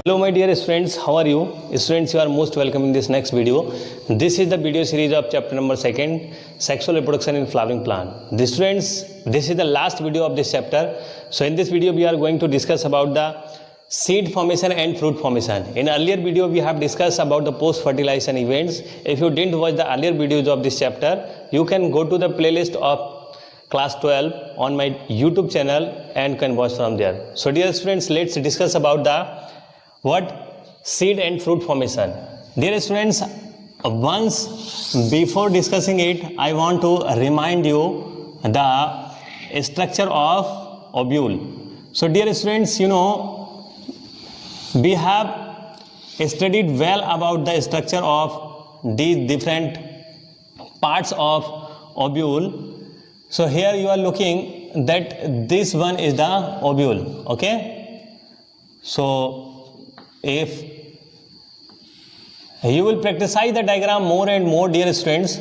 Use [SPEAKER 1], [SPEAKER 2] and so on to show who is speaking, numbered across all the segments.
[SPEAKER 1] Hello my dear students, how are you? Students, you are most welcome in this next video. This is the video series of chapter number 2, sexual reproduction in flowering plant. The students, this is the last video of this chapter. So in this video we are going to discuss about the seed formation and fruit formation. In earlier video we have discussed about the post fertilization events. If you didn't watch the earlier videos of this chapter, you can go to the playlist of class 12 on my YouTube channel and can watch from there. So dear students, let's discuss about the seed and fruit formation. Dear students, once before discussing it, I want to remind you the structure of ovule. So dear students, you know, we have studied well about the structure of these different parts of ovule. So here you are looking that this one is the ovule, okay? So if you will practice the diagram more and more, dear students,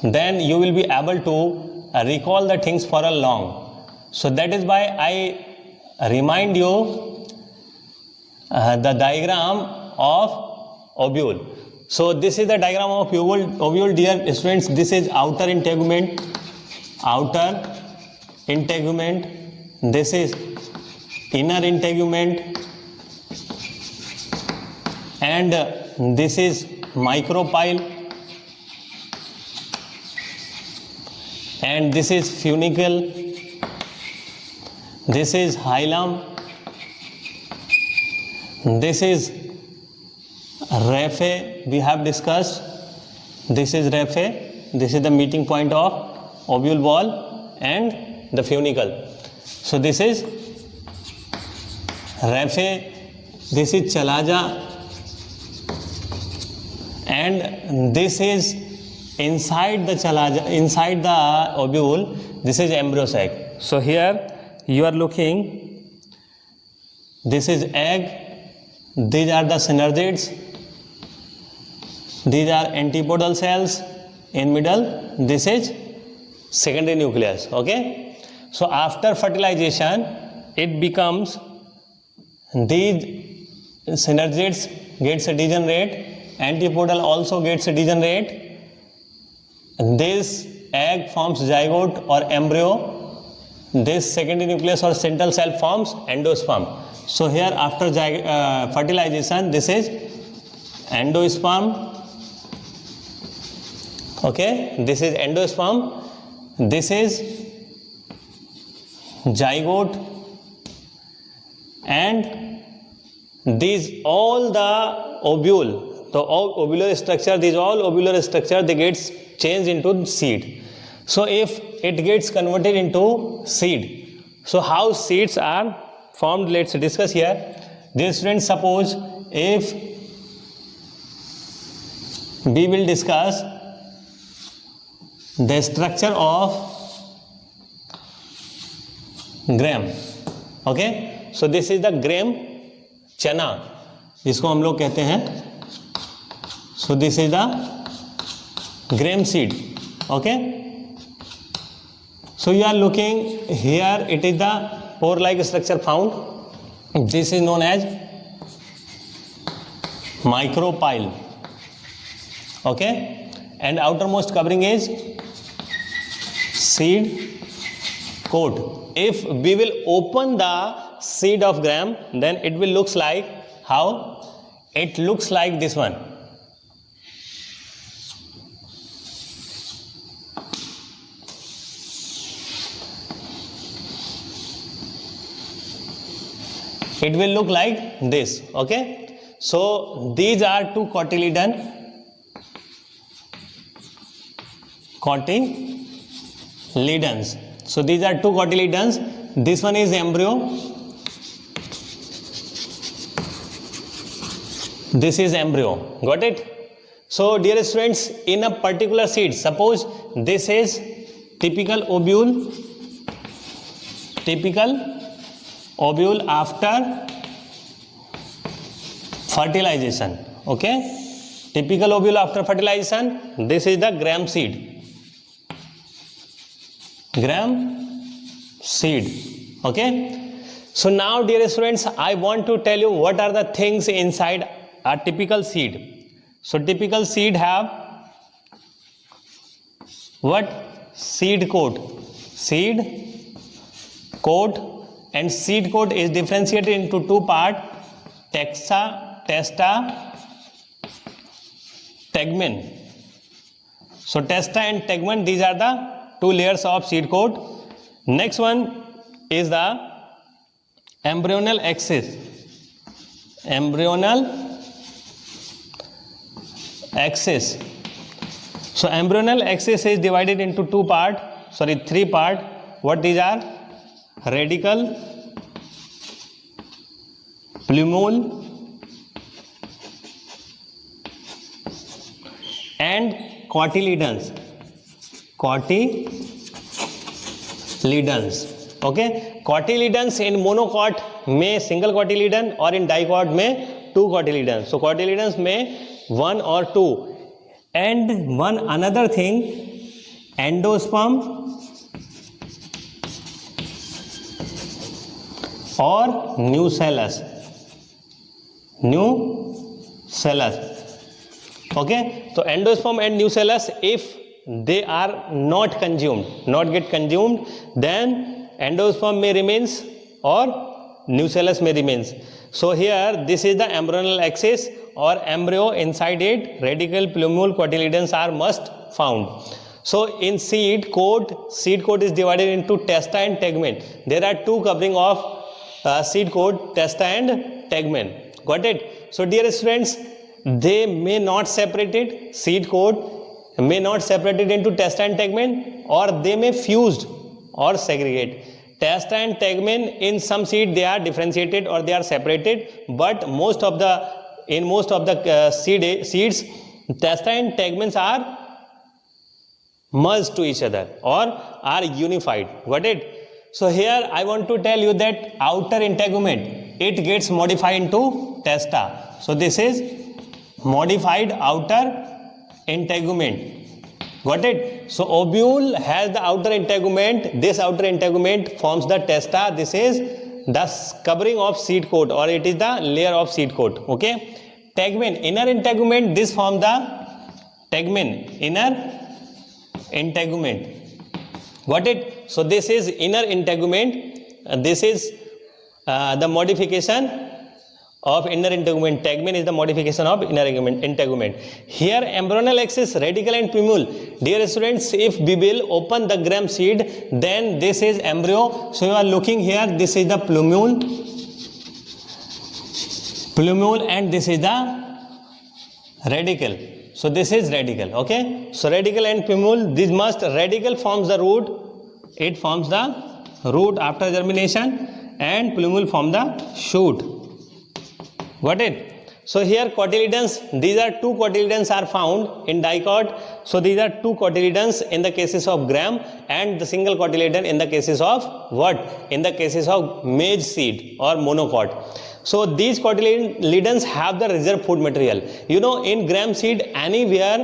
[SPEAKER 1] then you will be able to recall the things for a long. So that is why I remind you the diagram of ovule. So this is the diagram of ovule, dear students. This is outer integument. This is inner integument. And this is micropyle, and this is funicle, this is hilum, this is raphe we have discussed, this is raphe, this is the meeting point of ovule wall and the funicle. So this is raphe, this is chalaja, and this is inside the chalaja, inside the ovule, this is embryo sac. So here you are looking, this is egg, these are the synergids, these are antipodal cells, in middle this is secondary nucleus, okay? So after fertilization it becomes, these synergids gets degenerate, antipodal also gets degenerate, this egg forms zygote or embryo, this secondary nucleus or central cell forms endosperm. So here after fertilization this is endosperm, okay, this is endosperm, this is zygote, and these all the ovule, the all ovular structure, these all ovular structure, they gets changed into seed. So if it gets converted into seed, so how seeds are formed, let's discuss here. Dear students, suppose if we will discuss the structure of gram, okay, so this is the gram chana जिसको हम लोग कहते हैं. So this is the gram seed, okay. So you are looking here, it is the pore-like structure found. This is known as micropyle, okay, and outermost covering is seed coat. If we will open the seed of gram, then it will looks like how? It looks like this one. It will look like this, okay. So these are two cotyledons. So these are two cotyledons. This one is embryo, this is embryo, got it? So dear students, in a particular seed, suppose this is typical ovule after fertilization, okay, typical ovule after fertilization. This is the gram seed, okay. So now, dear students, I want to tell you what are the things inside a typical seed. So typical seed have what? Seed coat. Seed coat, and seed coat is differentiated into two parts: testa, tegmen. So testa and tegmen, these are the two layers of seed coat. Next one is the embryonal axis. Embryonal axis. So embryonal axis is divided into three part. What these are? Radical, plumule, and cotyledons. Okay, cotyledons in monocot में single cotyledon और in dicot में to cotyledon. So cotyledons में 1 और 2. And one another thing, endosperm और nucellus. Okay, तो endosperm and nucellus, if they are not get consumed, then endosperm may remains or nucellus may remains. So here this is the embryonal axis or embryo. Inside it radical, plumule, cotyledons are must found. So in seed coat is divided into testa and tegmen. There are two covering of seed coat, testa and tegmen. Got it? So dear students, they may not separated, seed coat may not separated into testa and tegmen, or they may fused or segregate. Testa and tegmen in some seed they are differentiated or they are separated, but in most of the seeds testa and tegmens are merged to each other or are unified. Got it? So here I want to tell you that outer integument, it gets modified into testa. So this is modified outer integument. Got it? So ovule has the outer integument. This outer integument forms the testa. This is the covering of seed coat, or it is the layer of seed coat. Okay, tegmen, inner integument, this forms the tegmen, inner integument. Got it? So this is inner integument. This is the modification of inner integument. Tegmen is the modification of inner integument. Here embryonal axis, radical and plumule. Dear students, if we will open the gram seed, then this is embryo. So you are looking here, this is the plumule, and this is the radical. So this is radical. Okay, so radical and plumule, this must, radical forms the root, it forms the root after germination, and plumule form the shoot. Got it? So here cotyledons, these are two cotyledons are found in dicot. So these are two cotyledons in the cases of gram, and the single cotyledon in the cases of what? In the cases of maize seed or monocot. So these cotyledons have the reserve food material. You know, in gram seed, anywhere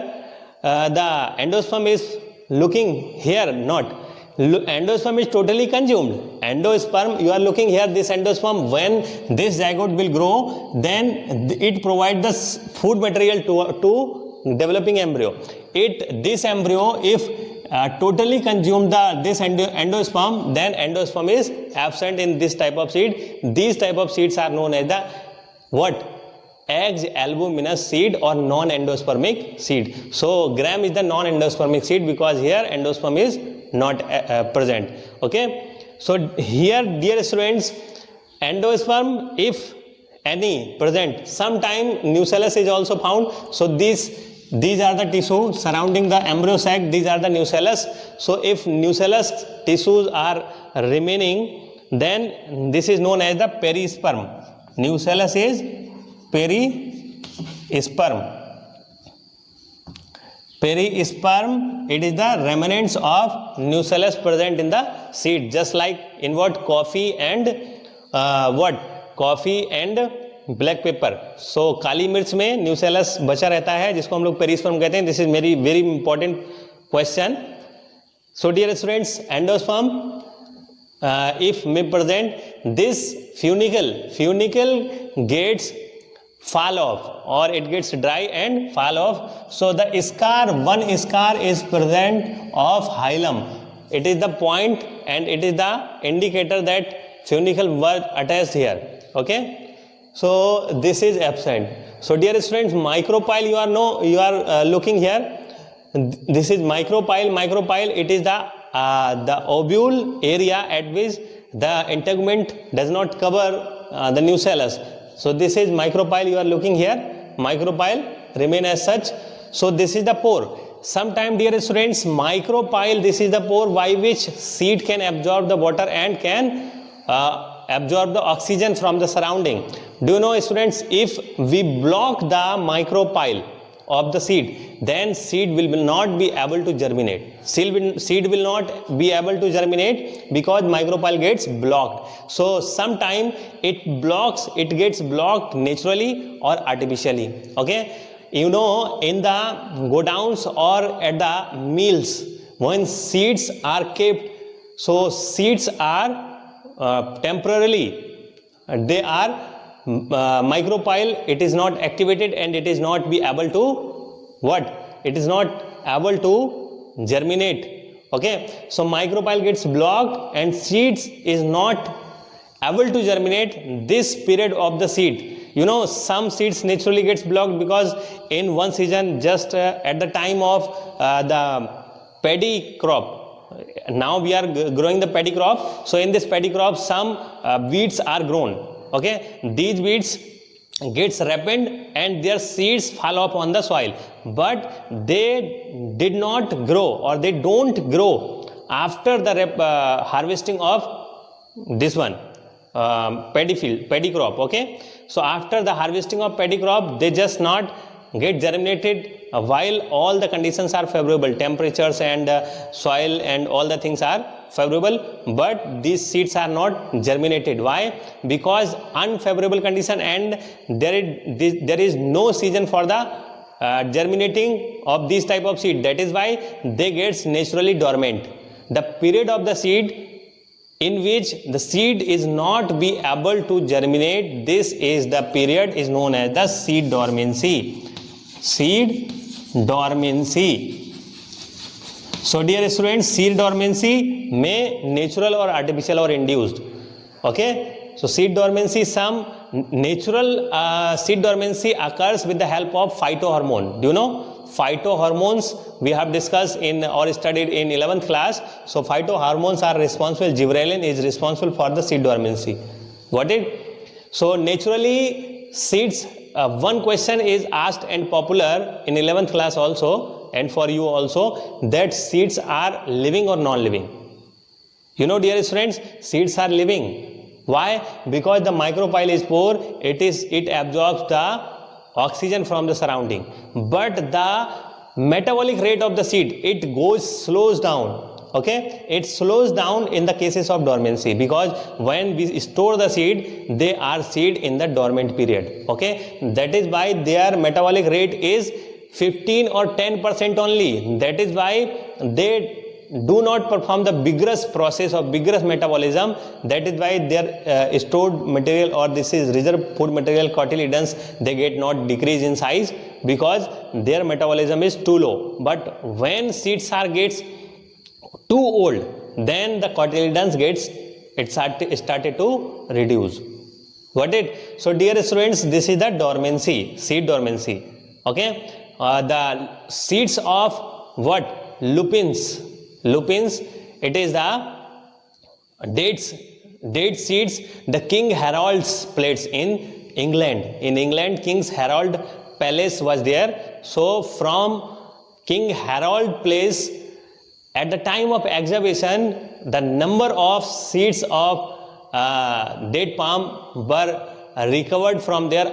[SPEAKER 1] the endosperm is looking here, not. Endosperm is totally consumed. Endosperm, you are looking here, this endosperm, when this zygote will grow, then it provides the food material to developing embryo. This embryo, if totally consume this endosperm, then endosperm is absent in this type of seed. These type of seeds are known as the what? Exalbuminous seed or non-endospermic seed. So gram is the non-endospermic seed because here endosperm is not present. Okay, so here dear students, endosperm if any present, sometime nucellus is also found. So these are the tissue surrounding the embryo sac, these are the nucellus. So if nucellus tissues are remaining, then this is known as the perisperm. Nucellus is perisperm. Perisperm, it is the remnants of nucellus present in the seed, just like in what? Coffee and coffee and black pepper. So काली मिर्च में nucellus बचा रहता है जिसको हम लोग perisperm कहते हैं. This is very important question. So dear students, endosperm if may present, this funicle gets fall off, or it gets dry and fall off. So the scar, one scar is present of hilum. It is the point and it is the indicator that funicle were attached here. Okay, so this is absent. So dear students, micropyle you are looking here. This is micropyle. It is the ovule area at which the integument does not cover the nucellus. So this is micropyle you are looking here. Micropyle remain as such. So this is the pore. Sometime, dear students, micropyle, this is the pore by which seed can absorb the water and can absorb the oxygen from the surrounding. Do you know, students, if we block the micropyle of the seed, then seed will not be able to germinate. Seed will not be able to germinate because micropyle gets blocked. So sometime it gets blocked naturally or artificially. Okay, you know, in the godowns or at the mills, when seeds are kept, so seeds are temporarily, they are micropyle, it is not activated and it is not be able to what? It is not able to germinate. Okay, so micropyle gets blocked and seeds is not able to germinate this period of the seed. You know, some seeds naturally gets blocked because in one season, just at the time of the paddy crop, now we are growing the paddy crop. So in this paddy crop, some weeds are grown. Okay, these weeds gets ripened and their seeds fall off on the soil, but they did not grow or they don't grow after the harvesting of this one paddy crop. Okay, so after the harvesting of paddy crop, they just not get germinated while all the conditions are favorable, temperatures and soil and all the things are favorable, but these seeds are not germinated. Why? Because unfavorable condition and there is no season for the germinating of this type of seed. That is why they gets naturally dormant. The period of the seed in which the seed is not be able to germinate, this is the period is known as the seed dormancy. Seed dormancy. So dear students, seed dormancy may natural or artificial or induced. Okay, so seed dormancy, some natural seed dormancy occurs with the help of phytohormone. Do you know? Phytohormones we have discussed in or studied in 11th class. So phytohormones are responsible, gibberellin is responsible for the seed dormancy. Got it? So naturally seeds, one question is asked and popular in 11th class also and for you also, that seeds are living or non-living. You know, dear students, seeds are living. Why? Because the micropyle is pore, it absorbs the oxygen from the surrounding, but the metabolic rate of the seed, it slows down. Okay, it slows down in the cases of dormancy, because when we store the seed, they are seed in the dormant period. Okay, that is why their metabolic rate is 15 or 10% only. That is why they do not perform the vigorous process of vigorous metabolism. That is why their stored material, or this is reserve food material, cotyledons, they get not decrease in size because their metabolism is too low. But when seeds are gets too old, then the cotyledons started to reduce. Got it? So dear students, this is the dormancy, seed dormancy. Okay, the seeds of what? Lupins, it is the date seeds. The King Harold's plates in England. In England, King's Harold Palace was there. So from King Harold Place, at the time of excavation, the number of seeds of date palm were recovered from there.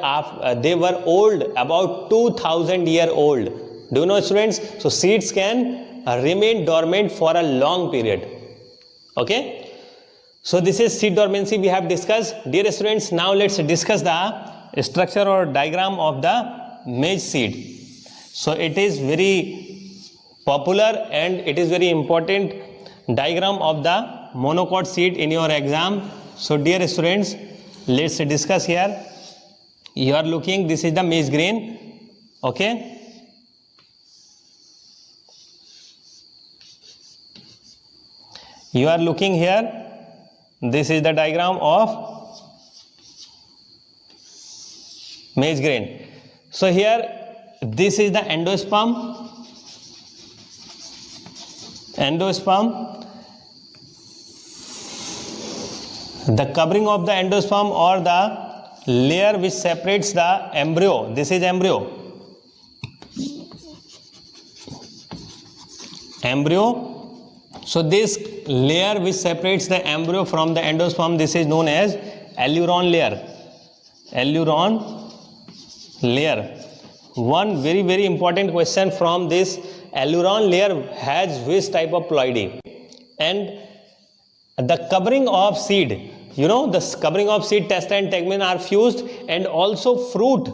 [SPEAKER 1] They were old, about 2000 year old. Do you know, students? So seeds can remain dormant for a long period. Okay, so this is seed dormancy we have discussed. Dear students, now let's discuss the structure or diagram of the maize seed. So it is very popular and it is very important diagram of the monocot seed in your exam. So dear students, let's discuss here. You are looking, this is the maize grain, okay. You are looking here, this is the diagram of maize grain. So here, this is the endosperm. The covering of the endosperm or the layer which separates the embryo, this is embryo. So this layer which separates the embryo from the endosperm, this is known as alluron layer. One very important question from this: alluron layer has which type of ploidy? And the covering of seed, you know, the covering of seed, testa and tegmen are fused, and also fruit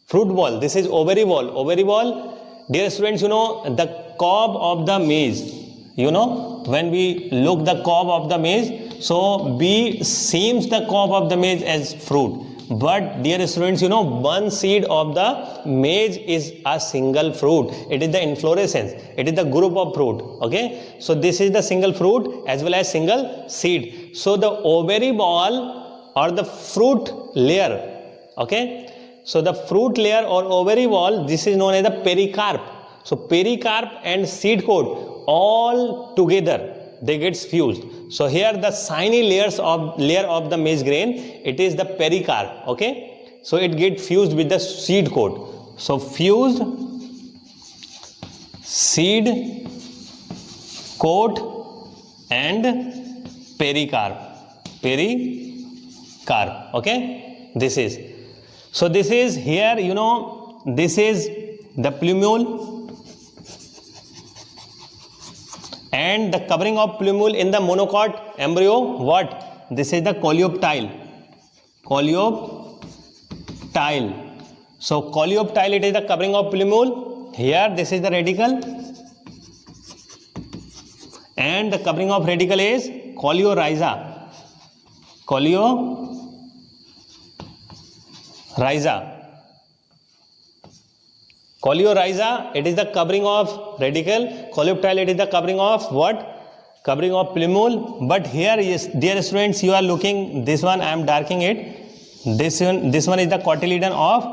[SPEAKER 1] ball, this is ovary wall. Dear students, you know, the cob of the maize, you know, when we look the cob of the maize, so B seems the cob of the maize as fruit. But dear students, you know, one seed of the maize is a single fruit. It is the inflorescence. It is the group of fruit. Okay. So this is the single fruit as well as single seed. So the ovary wall or the fruit layer. Okay. So the fruit layer or ovary wall, this is known as the pericarp. So pericarp and seed coat all together, they get fused. So here the shiny layer of the maize grain, it is the pericarp. Okay, so it gets fused with the seed coat. So fused seed coat and pericarp. Okay, this is. So this is here, you know, this is the plumule. And the covering of plumule in the monocot embryo, what? This is the coleoptile. So coleoptile, it is the covering of plumule. Here, this is the radicle. And the covering of radicle is coleorhiza. Coleorhiza, it is the covering of radicle. Coleoptile, it is the covering of what? Covering of plumule. But here, yes, dear students, you are looking, this one I am darkening it. This one is the cotyledon of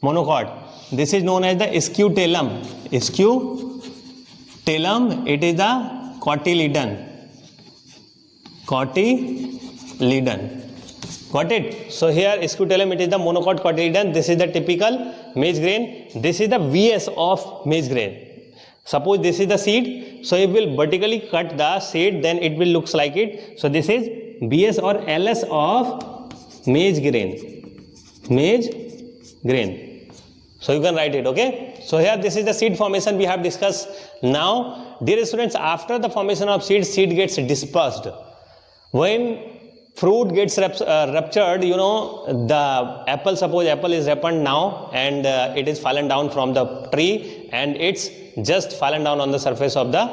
[SPEAKER 1] monocot. This is known as the scutellum. Scutellum, it is the cotyledon. Got it? So here scutellum, it is the monocot cotyledon. This is the typical maize grain. This is the VS of maize grain. Suppose this is the seed. So if we will vertically cut the seed, then it will looks like it. So this is BS or LS of maize grain. So you can write it, okay? So here this is the seed formation we have discussed. Now, dear students, after the formation of seed gets dispersed. When fruit gets ruptured, you know, the apple, suppose apple is ripened now and it is fallen down from the tree and it's just fallen down on the surface of the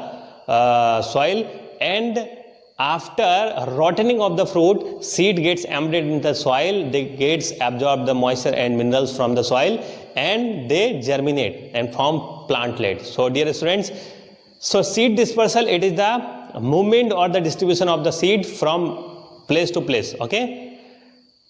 [SPEAKER 1] soil, and after rotting of the fruit, seed gets embedded in the soil, they gets absorb the moisture and minerals from the soil and they germinate and form plantlet. So dear students, so seed dispersal, it is the movement or the distribution of the seed from place to place. Okay,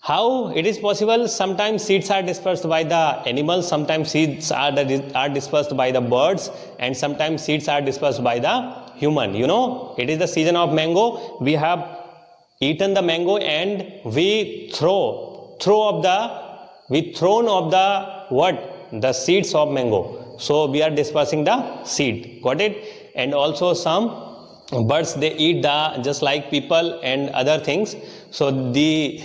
[SPEAKER 1] how it is possible? Sometimes seeds are dispersed by the animals, sometimes seeds are dispersed by the birds, and sometimes seeds are dispersed by the human. You know, it is the season of mango. We have eaten the mango and we thrown of the what? The seeds of mango. So we are dispersing the seed. Got it? And also some birds, they eat the just like people and other things. So these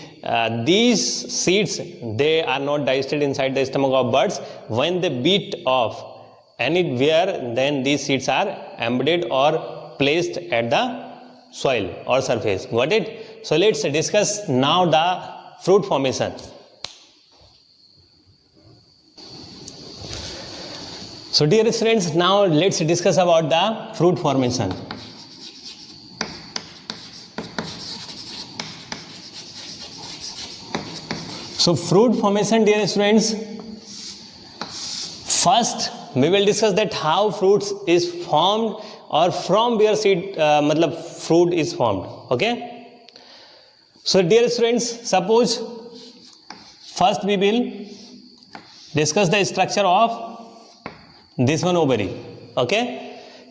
[SPEAKER 1] seeds, they are not digested inside the stomach of birds. When they beat off anywhere, then these seeds are embedded or placed at the soil or surface. Got it? So let's discuss now the fruit formation. So dear friends, now let's discuss about the fruit formation. So fruit formation, dear students, first we will discuss that how fruits is formed or from where seed matlab fruit is formed. Okay, so dear students, suppose first we will discuss the structure of this one ovary. Okay,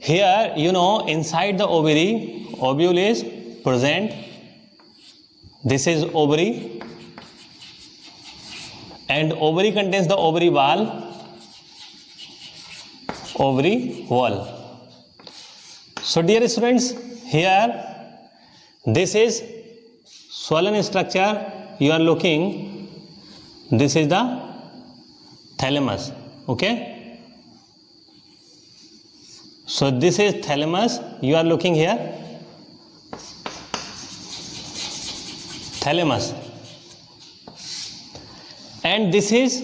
[SPEAKER 1] here you know inside the ovary ovule is present. This is ovary, and ovary contains the ovary wall. So dear students, here this is swollen structure you are looking. This is the thalamus. Okay, so this is thalamus you are looking here. Thalamus, and this is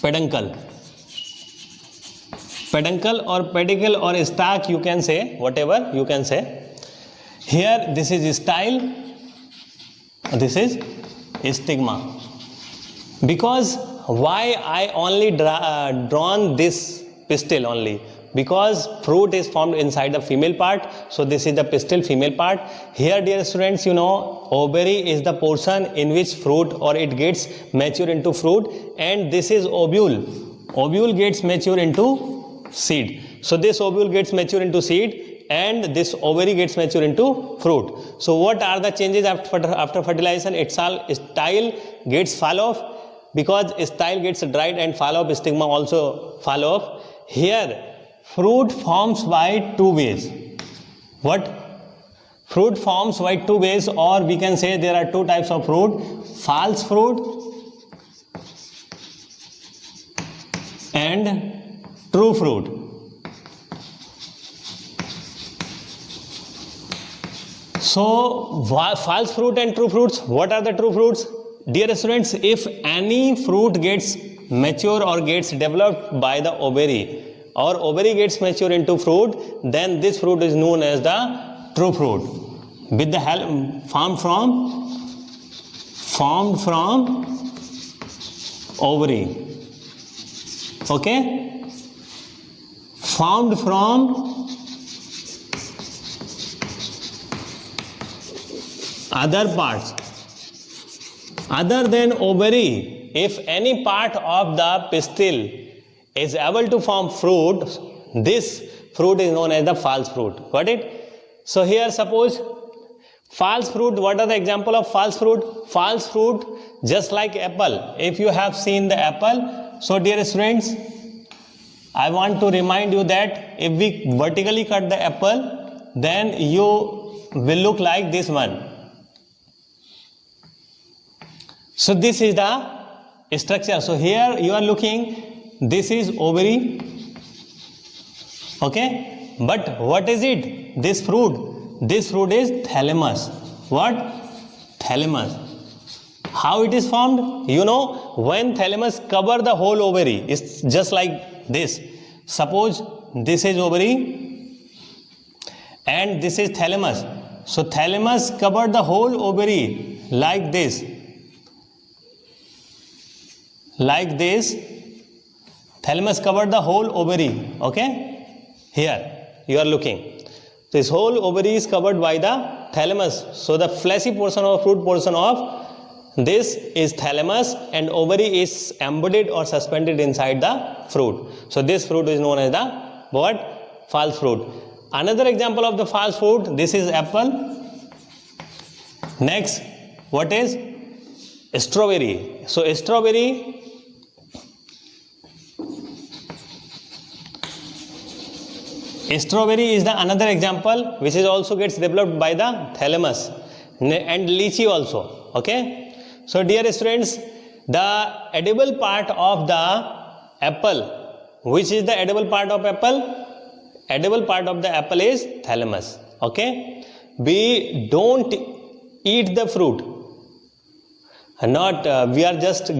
[SPEAKER 1] peduncle. Peduncle or pedicle or stalk, you can say, whatever you can say. Here this is style, this is stigma. Because why I only drawn this pistil only? Because fruit is formed inside the female part, so this is the pistil, female part. Here dear students, you know ovary is the portion in which fruit or it gets mature into fruit, and this is ovule. Ovule gets mature into seed. So this ovule gets mature into seed, and this ovary gets mature into fruit. So what are the changes after fertilization? It's all style gets fall off, because style gets dried and fall off, stigma also fall off. Here fruit forms by two ways. What? Fruit forms by two ways, or we can say there are two types of fruit: false fruit and true fruit. So false fruit and true fruits. What are the true fruits? Dear students, if any fruit gets mature or gets developed by the ovary, or ovary gets mature into fruit, then this fruit is known as the true fruit, with the help formed from ovary. Okay, formed from other parts other than ovary. If any part of the pistil is able to form fruit, this fruit is known as the false fruit. Got it? So here suppose false fruit. What are the example of false fruit? False fruit, just like apple. If you have seen the apple, so dear students, I want to remind you that if we vertically cut the apple, then you will look like this one. So this is the structure. So here you are looking, this is ovary. Okay, but what is it? This fruit is thalamus. What? Thalamus. How it is formed? You know, when thalamus cover the whole ovary, it's just like this. Suppose this is ovary and this is thalamus. So thalamus cover the whole ovary like this. Like this, thalamus covered the whole ovary. Okay, here you are looking. This whole ovary is covered by the thalamus. So the fleshy portion or fruit portion of this is thalamus, and ovary is embodied or suspended inside the fruit. So this fruit is known as the what? False fruit. Another example of the false fruit, this is apple. Next, what is? Strawberry. So strawberry is the another example which is also gets developed by the thalamus, and lychee also. Okay, so dear students, the edible part of the apple, which is the edible part of apple? Edible part of the apple is thalamus. Okay, we don't eat the fruit, not we are just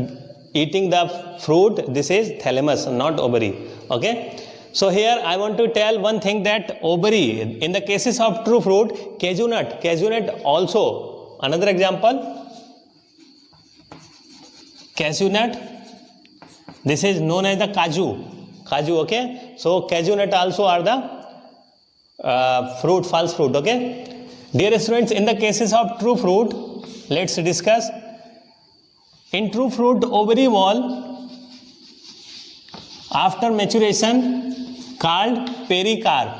[SPEAKER 1] eating the fruit. This is thalamus, not ovary. Okay, so here I want to tell one thing, that ovary, in the cases of true fruit, cashew nut also another example. cashew nut. This is known as the kaju, okay. So cashew nut also are the fruit, false fruit, okay. Dear students, in the cases of true fruit, let's discuss. In true fruit, ovary wall after maturation called pericarp.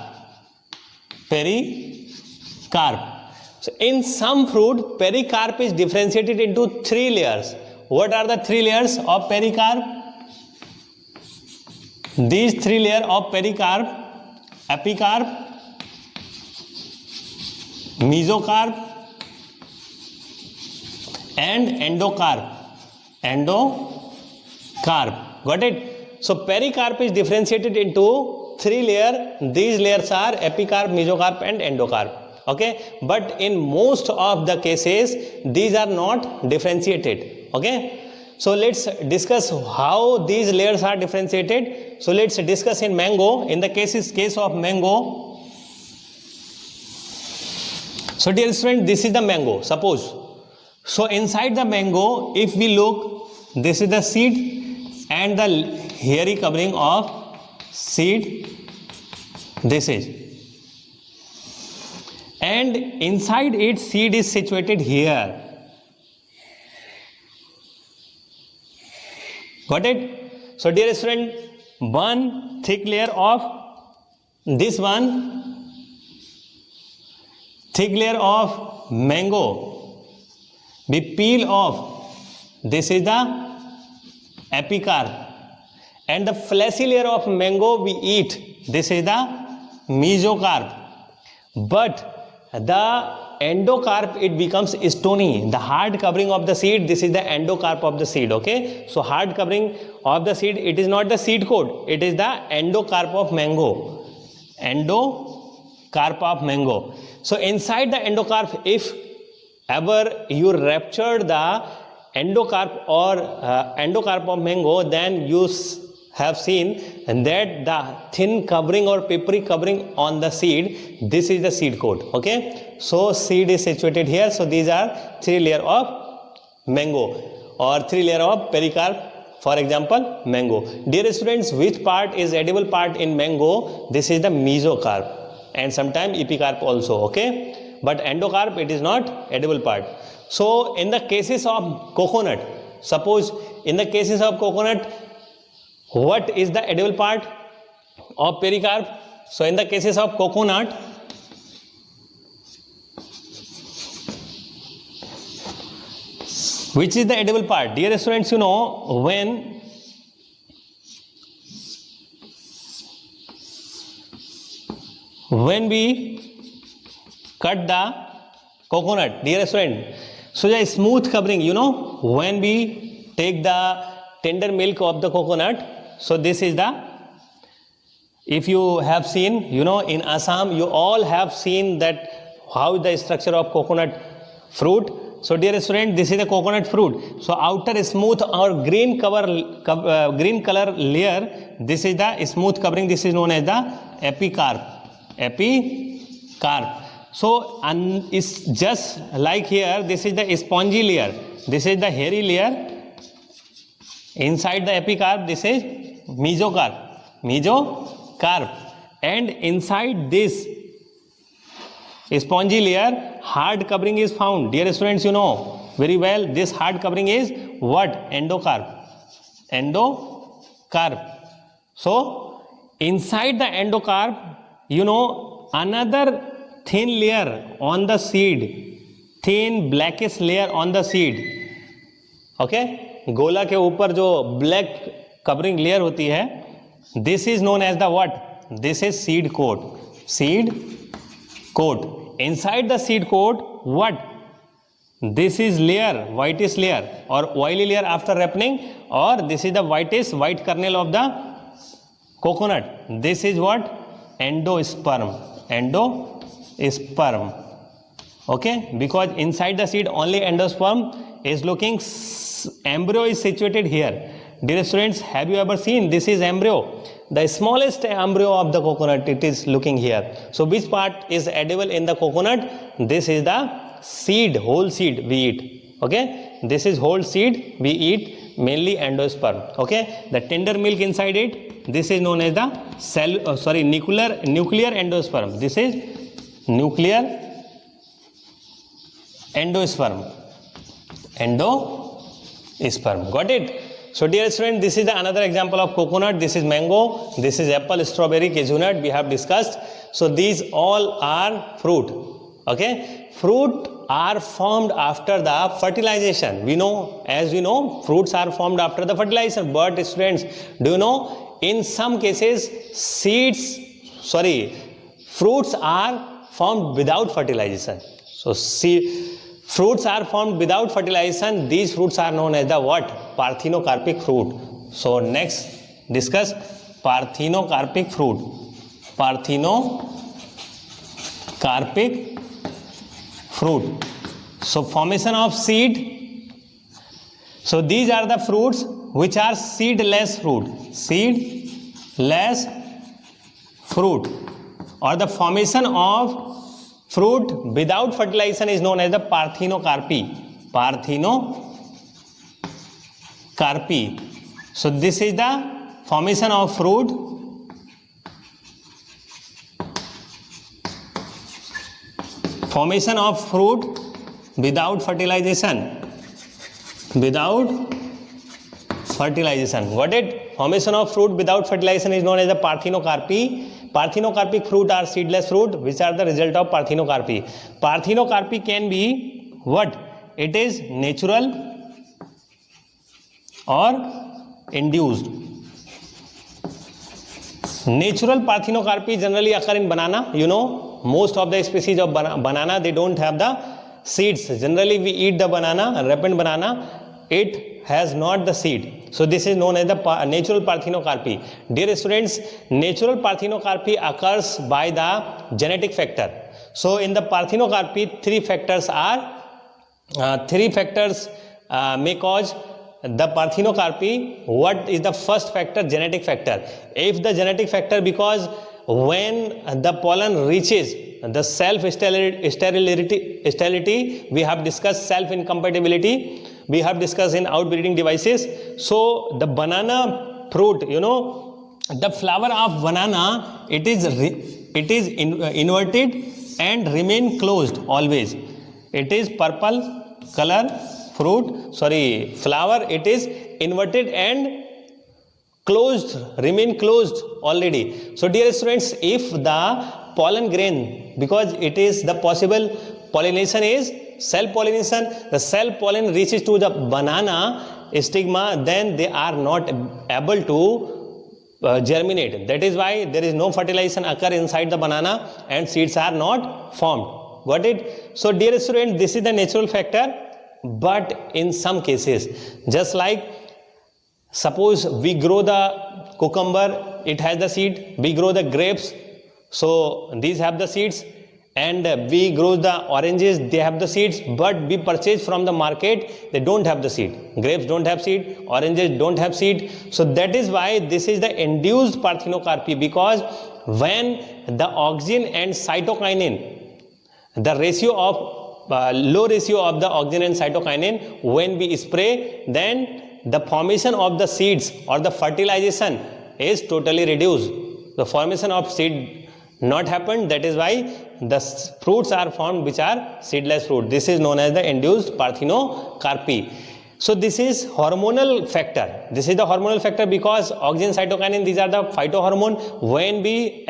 [SPEAKER 1] So in some fruit, pericarp is differentiated into 3 layers. What are the 3 layers of pericarp? These 3 layers of pericarp: epicarp, mesocarp and endocarp. Got it? So pericarp is differentiated into 3 layers. These layers are epicarp, mesocarp and endocarp. Okay, but in most of the cases these are not differentiated. Okay, so let's discuss how these layers are differentiated. So let's discuss in mango. In the case of mango, so dear student, this is the mango, suppose. So inside the mango, if we look, this is the seed and the hairy covering of seed, this is, and inside it seed is situated here. Got it? So dear student, one thick layer of this one, thick layer of mango, we peel off. This is the epicarp, and the fleshy layer of mango we eat. This is the mesocarp. But the endocarp, it becomes stony. The hard covering of the seed, this is the endocarp of the seed. Okay, so hard covering of the seed, it is not the seed coat, it is the endocarp of mango. Endocarp of mango. So inside the endocarp, if ever you ruptured the endocarp or endocarp of mango, then you have seen that the thin covering or papery covering on the seed, this is the seed coat. Okay, so seed is situated here. So these are 3 layers of mango or 3 layers of pericarp, for example mango. Dear students, which part is edible part in mango? This is the mesocarp and sometimes epicarp also. Okay, but endocarp, it is not edible part. So in the cases of coconut, suppose in the cases of coconut, what is the edible part of pericarp? So in the cases of coconut, which is the edible part? Dear students, you know, when we cut the coconut, dear student, so the smooth covering, you know, when we take the tender milk of the coconut, so this is the, if you have seen, you know, in Assam, you all have seen that how the structure of coconut fruit. So dear student, this is the coconut fruit. So outer smooth or green green color layer, this is the smooth covering. This is known as the epicarp. So it's just like here, this is the spongy layer, this is the hairy layer. Inside the epicarp, this is mesocarp, and inside this spongy layer, hard covering is found. Dear students, you know very well, this hard covering is what? Endocarp. So inside the endocarp, you know, another thin layer on the seed, thin blackish layer on the seed. Okay, गोला के ऊपर जो black covering layer होती है, this is known as the what? This is seed coat. Seed coat. Inside the seed coat what? This is layer, whitish layer or oily layer after ripening, or this is the white kernel of the coconut. This is what? Endosperm. Okay, because inside the seed only endosperm is looking. Embryo is situated here. Dear students, have you ever seen? This is embryo. The smallest embryo of the coconut, it is looking here. So which part is edible in the coconut? This is the seed, whole seed we eat. Okay, this is whole seed. We eat mainly endosperm. Okay, the tender milk inside it. This is known as the nuclear endosperm. This is nuclear endosperm. Endosperm. Got it? So dear student, this is the another example of coconut. This is mango. This is apple, strawberry, cashew nut. We have discussed. So these all are fruit. Okay, fruit are formed after the fertilization. We know, as we know, fruits are formed after the fertilization. But students, do you know, in some cases, fruits are formed without fertilization. So fruits are formed without fertilization. These fruits are known as the what? Parthenocarpic fruit. So next discuss parthenocarpic fruit. Parthenocarpic fruit. So formation of seed. So these are the fruits which are seedless fruit. Seedless fruit, or the formation of fruit without fertilization is known as the parthenocarpy. Parthenocarpy. So this is the formation of fruit without fertilization. Got it? Formation of fruit without fertilization is known as the parthenocarpy. Parthenocarpic fruit are seedless fruit which are the result of parthenocarpy. Parthenocarpy can be what? It is natural or induced. Natural parthenocarpy generally occur in banana. You know, most of the species of banana, they don't have the seeds. Generally we eat the banana, ripened banana, it has not the seed. So this is known as the natural parthenocarpy. Dear students, natural parthenocarpy occurs by the genetic factor. So in the parthenocarpy, three factors may cause the parthenocarpy. What is the first factor? Genetic factor. If the genetic factor, because when the pollen reaches the self-sterility, we have discussed self-incompatibility, we have discussed in outbreeding devices. So the banana fruit, you know, the flower of banana, it is inverted and remain closed always. It is purple color flower, it is inverted and closed, remain closed already. So dear students, if the pollen grain, because it is the possible pollination is cell pollination, the cell pollen reaches to the banana stigma, then they are not able to germinate. That is why there is no fertilization occur inside the banana and seeds are not formed. Got it? So dear student, this is the natural factor. But in some cases, just like suppose we grow the cucumber, it has the seed. We grow the grapes, so these have the seeds. And we grow the oranges, they have the seeds. But we purchase from the market, they don't have the seed. Grapes don't have seed, oranges don't have seed. So that is why this is the induced parthenocarpy, because when the oxygen and cytokinin, the ratio of low ratio of the oxygen and cytokinin, when we spray, then the formation of the seeds or the fertilization is totally reduced. The formation of seed not happened. That is why the fruits are formed which are seedless fruit. This is known as the induced parthenocarpy. So this is hormonal factor. This is the hormonal factor because oxygen, cytokinin, these are the phytohormone. When we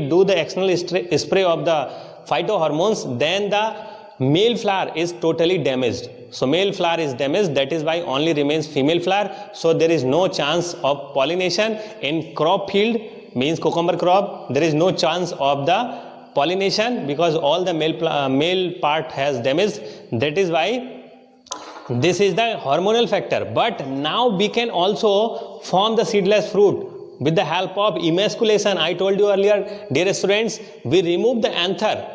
[SPEAKER 1] do the external spray of the phytohormones, then the male flower is totally damaged. So male flower is damaged, that is why only remains female flower. So there is no chance of pollination in crop field, means cucumber crop. There is no chance of the pollination because all the male part has damaged. That is why this is the hormonal factor. But now we can also form the seedless fruit with the help of emasculation. I told you earlier, dear students, we remove the anther.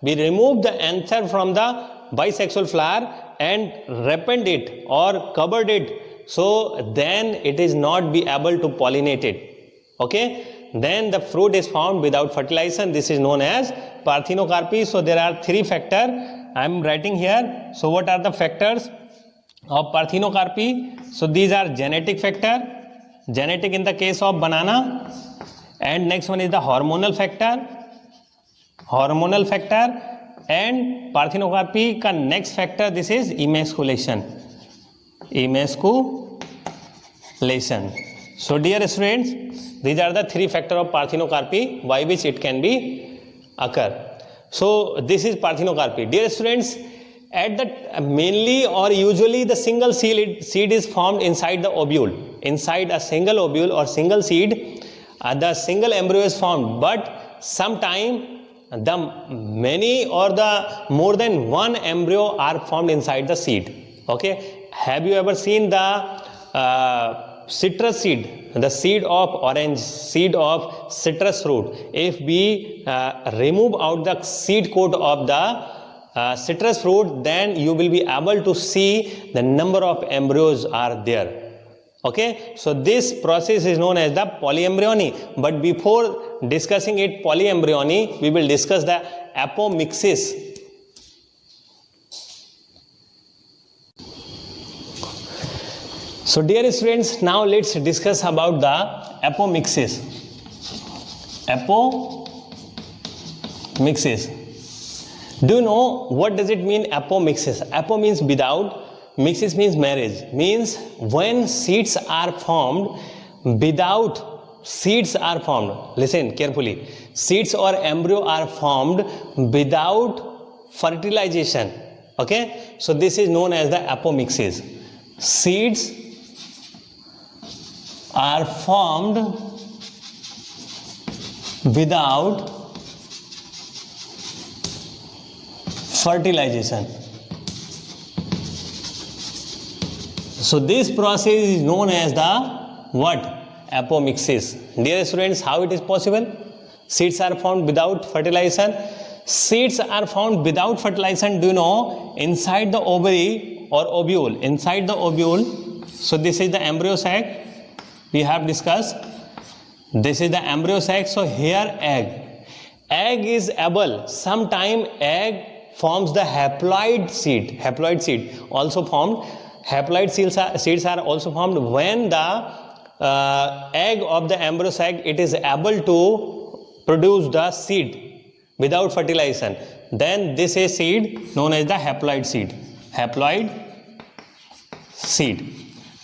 [SPEAKER 1] We remove the anther from the bisexual flower and ripened it or covered it. So then it is not be able to pollinate it. Okay. Then the fruit is formed without fertilization. This is known as parthenocarpy. So there are three factors I am writing here. So what are the factors of parthenocarpy? So these are genetic factor, genetic in the case of banana, and next one is the hormonal factor, and parthenocarpy का next factor, this is emasculation. So dear students, these are the three factors of parthenocarpy by which it can be occur. So this is parthenocarpy. Dear students, at the mainly or usually the single seed is formed inside the ovule. Inside a single ovule or single seed, the single embryo is formed. But sometime the many or the more than one embryo are formed inside the seed. Okay. Have you ever seen the citrus seed, the seed of orange, seed of citrus fruit? If we remove out the seed coat of the citrus fruit, then you will be able to see the number of embryos are there. Okay, so this process is known as the polyembryony. But before discussing it polyembryony, we will discuss the apomixis. So dear students, now let's discuss about the apomixis. Do you know what does it mean, apomixis? Apo means without, mixis means marriage. Means when seeds are formed, listen carefully, seeds or embryo are formed without fertilization. Okay, so this is known as the apomixis. Seeds are formed without fertilization. So this process is known as the what? Apomixis. Dear students, how it is possible? Seeds are formed without fertilization. Seeds are formed without fertilization. Do you know? Inside the ovary or ovule. Inside the ovule. So this is the embryo sac. We have discussed. This is the embryo sac. So here egg. Egg is able. Sometime egg forms the haploid seed. Haploid seed also formed. Haploid seeds are also formed when the egg of the embryo sac, it is able to produce the seed without fertilization. Then this is seed known as the haploid seed. Haploid seed.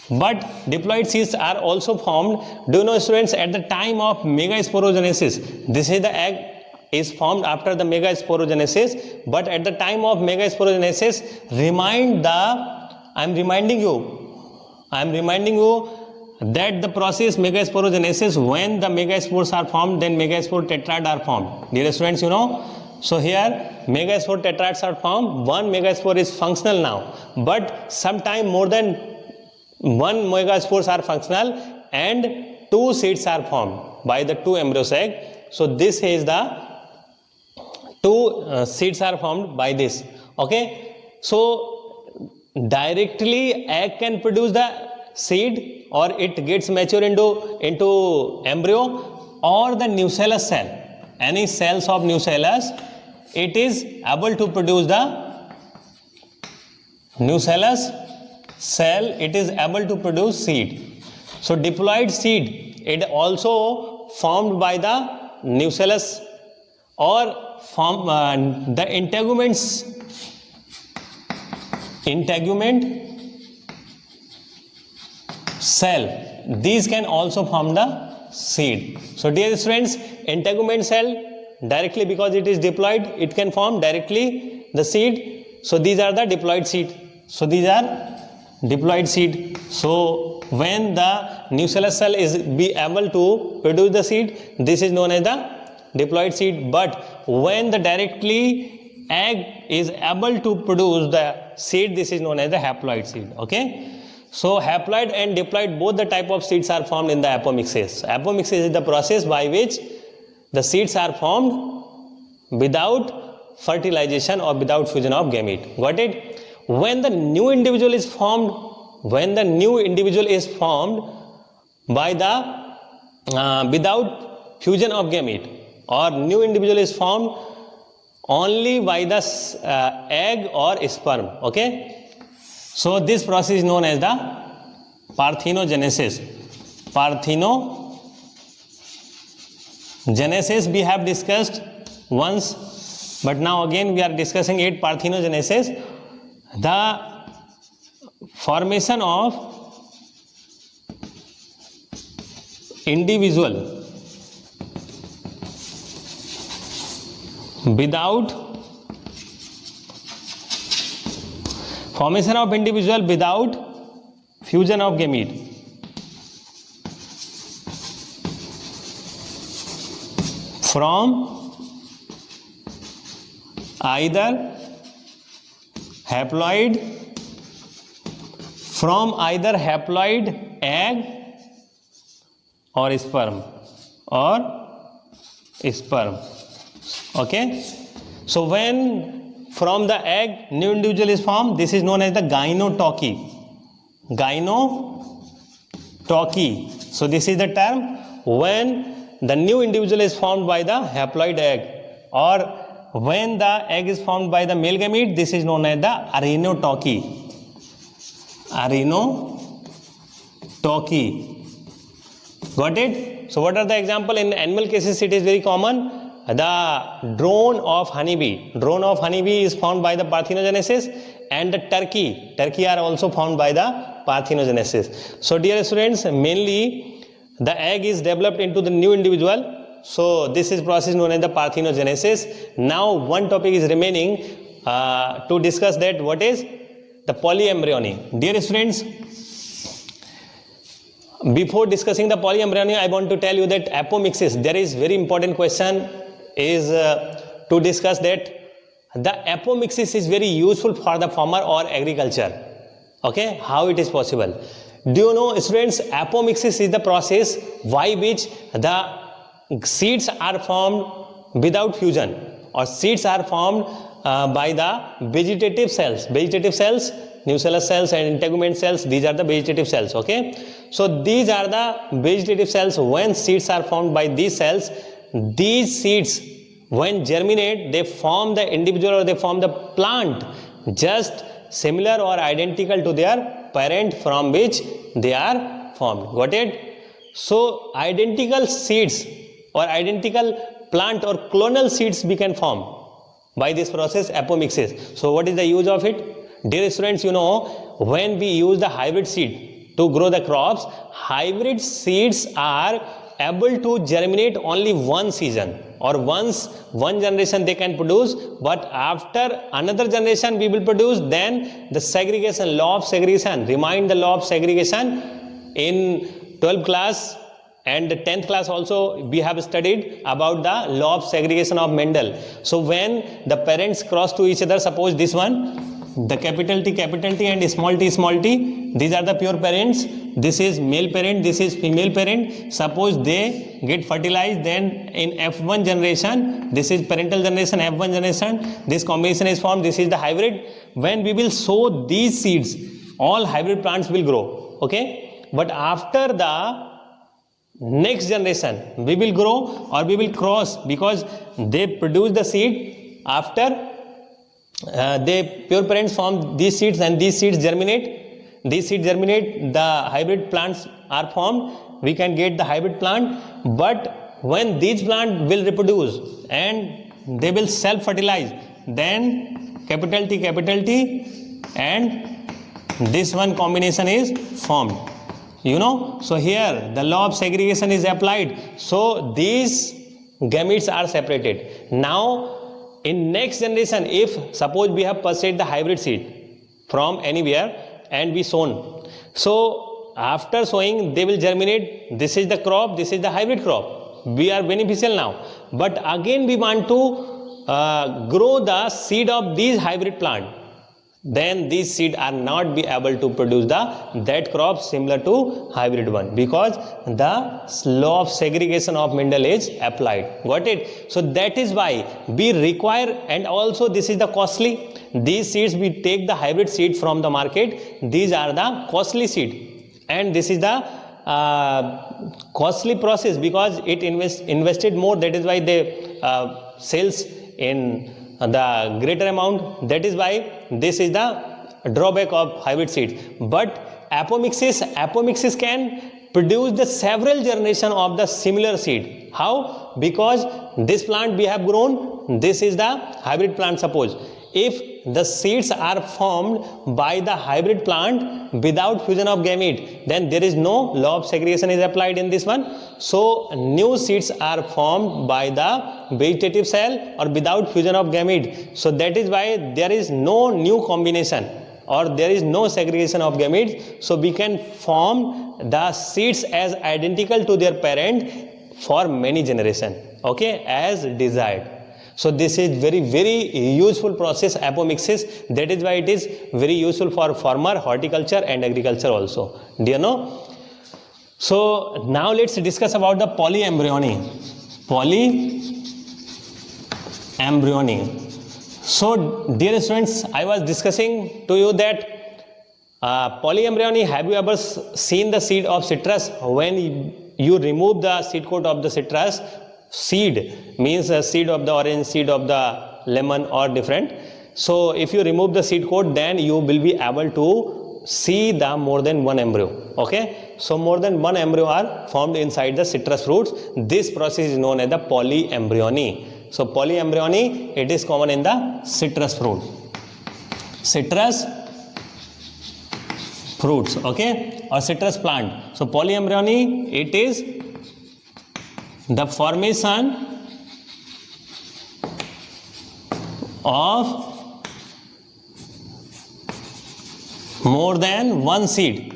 [SPEAKER 1] But diploid seeds are also formed. Do you know, students, at the time of megasporogenesis, this is the egg is formed after the megasporogenesis, but at the time of megasporogenesis, I am reminding you that the process megasporogenesis, when the megaspores are formed, then megaspore tetrad are formed. Dear students, you know, so here megaspore tetrads are formed. One megaspore is functional now, but sometime more than one megaspores are functional and two seeds are formed by the two embryo sac. So this is the two seeds are formed by this. Okay, so directly egg can produce the seed, or it gets mature into embryo, or the nucellus cell, any cells of nucellus, it is able to produce the nucellus cell, it is able to produce seed. So diploid seed, it also formed by the nucellus or the integument cell. These can also form the seed. So dear students, integument cell directly, because it is diploid, it can form directly the seed. So these are the diploid seed. So these are diploid seed. So when the nucellus cell is be able to produce the seed, this is known as the diploid seed. But when the directly egg is able to produce the seed, this is known as the haploid seed. Okay, so haploid and diploid, both the type of seeds are formed in the apomixis. Apomixis is the process by which the seeds are formed without fertilization or without fusion of gamete. Got it? When the new individual is formed, by the without fusion of gamete, or new individual is formed only by the egg or sperm. Okay, so this process is known as the parthenogenesis. Parthenogenesis we have discussed once, but now again we are discussing it. Parthenogenesis, the formation of individual without fusion of gamete. From either haploid egg or sperm. Okay, so when from the egg new individual is formed, this is known as the gynotoky. So this is the term when the new individual is formed by the haploid egg, or when the egg is formed by the male gamete, this is known as the arenotoky. Got it? So what are the example? In animal cases it is very common. The drone of honeybee is formed by the parthenogenesis, and the turkey are also formed by the parthenogenesis. So dear students, mainly the egg is developed into the new individual. So this is process known as the parthenogenesis. Now one topic is remaining to discuss, that what is the polyembryony. Dear students, before discussing the polyembryony, I want to tell you that apomixis, there is very important question is to discuss that the apomixis is very useful for the farmer or agriculture. Okay, how it is possible? Do you know, students, apomixis is the process by which the seeds are formed without fusion, or seeds are formed by the vegetative cells, nucellus cells and integument cells. These are the vegetative cells. Okay, so these are the vegetative cells. When seeds are formed by these cells, these seeds when germinate, they form the individual or they form the plant just similar or identical to their parent from which they are formed. Got it? So identical seeds or identical plant or clonal seeds we can form by this process, apomixis. So what is the use of it? Dear students, you know, when we use the hybrid seed to grow the crops, hybrid seeds are able to germinate only one season, or once one generation they can produce, but after another generation we will produce. Then the segregation, law of segregation, remind the law of segregation in 12th class and 10th class also we have studied about the law of segregation of Mendel. So when the parents cross to each other, suppose this one, the capital T and small t, these are the pure parents. This is male parent, this is female parent. Suppose they get fertilized, then in F1 generation, this is parental generation, F1 generation, this combination is formed, this is the hybrid. When we will sow these seeds, all hybrid plants will grow. Okay, but after the next generation we will grow or we will cross, because they produce the seed after they pure parents form these seeds and these seeds germinate. The hybrid plants are formed, we can get the hybrid plant. But when these plants will reproduce and they will self-fertilize, then capital T and this one combination is formed. You know, so here the law of segregation is applied. So these gametes are separated. Now in next generation, if suppose we have purchased the hybrid seed from anywhere and we sown, so after sowing they will germinate. This is the crop, this is the hybrid crop, we are beneficial now. But again we want to grow the seed of these hybrid plant, then these seed are not be able to produce that crop similar to hybrid one, because the law of segregation of Mendel is applied. Got it? So that is why we require, and also this is the costly, these seeds we take the hybrid seed from the market, these are the costly seed, and this is the costly process because it invested more. That is why they sales in the greater amount. That is why this is the drawback of hybrid seeds. But apomixis can produce the several generation of the similar seed. How? Because this plant we have grown, this is the hybrid plant. Suppose if the seeds are formed by the hybrid plant without fusion of gamete, then there is no law of segregation is applied in this one. So new seeds are formed by the vegetative cell or without fusion of gamete. So that is why there is no new combination or there is no segregation of gametes. So we can form the seeds as identical to their parent for many generations, okay, as desired. So this is very useful process, apomixis. That is why it is very useful for farmer, horticulture and agriculture also. Do you know? So now let's discuss about the polyembryony. Polyembryony. So dear students, I was discussing to you that polyembryony, have you ever seen the seed of citrus? When you remove the seed coat of the citrus, seed means a seed of the orange, seed of the lemon or different. So if you remove the seed coat, then you will be able to see the more than one embryo, okay. So more than one embryo are formed inside the citrus fruits. This process is known as the polyembryony. So polyembryony, it is common in the citrus fruit, okay, or citrus plant. So polyembryony, it is the formation of more than one seed,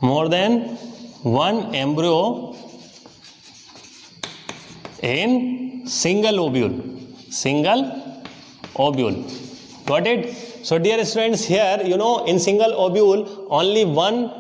[SPEAKER 1] more than one embryo in single ovule. Got it? So dear students, here you know in single ovule only one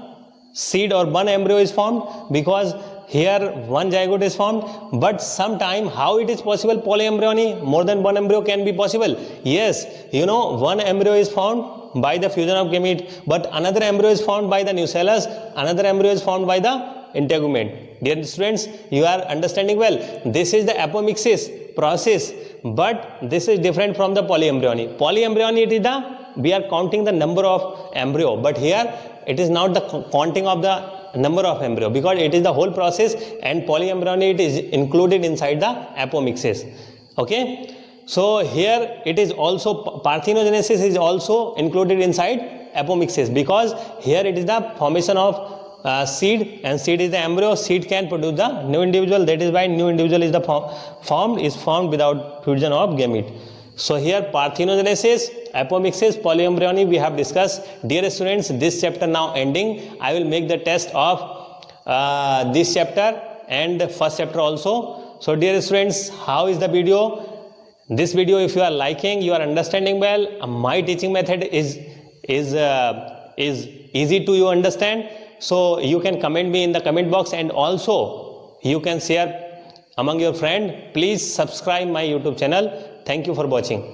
[SPEAKER 1] seed or one embryo is formed, because here one zygote is formed. But sometime how it is possible polyembryony, more than one embryo can be possible? Yes, you know one embryo is formed by the fusion of gamete, but another embryo is formed by the nucellus, another embryo is formed by the integument. Dear students, you are understanding well. This is the apomixis process, but this is different from the polyembryony. Polyembryony, it is the, we are counting the number of embryo, but here it is not the counting of the number of embryo, because it is the whole process, and polyembryony, it is included inside the apomixis, okay. So here it is also parthenogenesis is also included inside apomixis, because here it is the formation of seed, and seed is the embryo. Seed can produce the new individual. That is why new individual is the formed without fusion of gamete. So here parthenogenesis, apomixis, polyembryony we have discussed. Dear students, this chapter now ending. I will make the test of this chapter and the first chapter also. So dear students, how is the video? This video, if you are liking, you are understanding well, my teaching method is easy to you understand. So you can comment me in the comment box, and also you can share among your friend. Please subscribe my YouTube channel. Thank you for watching.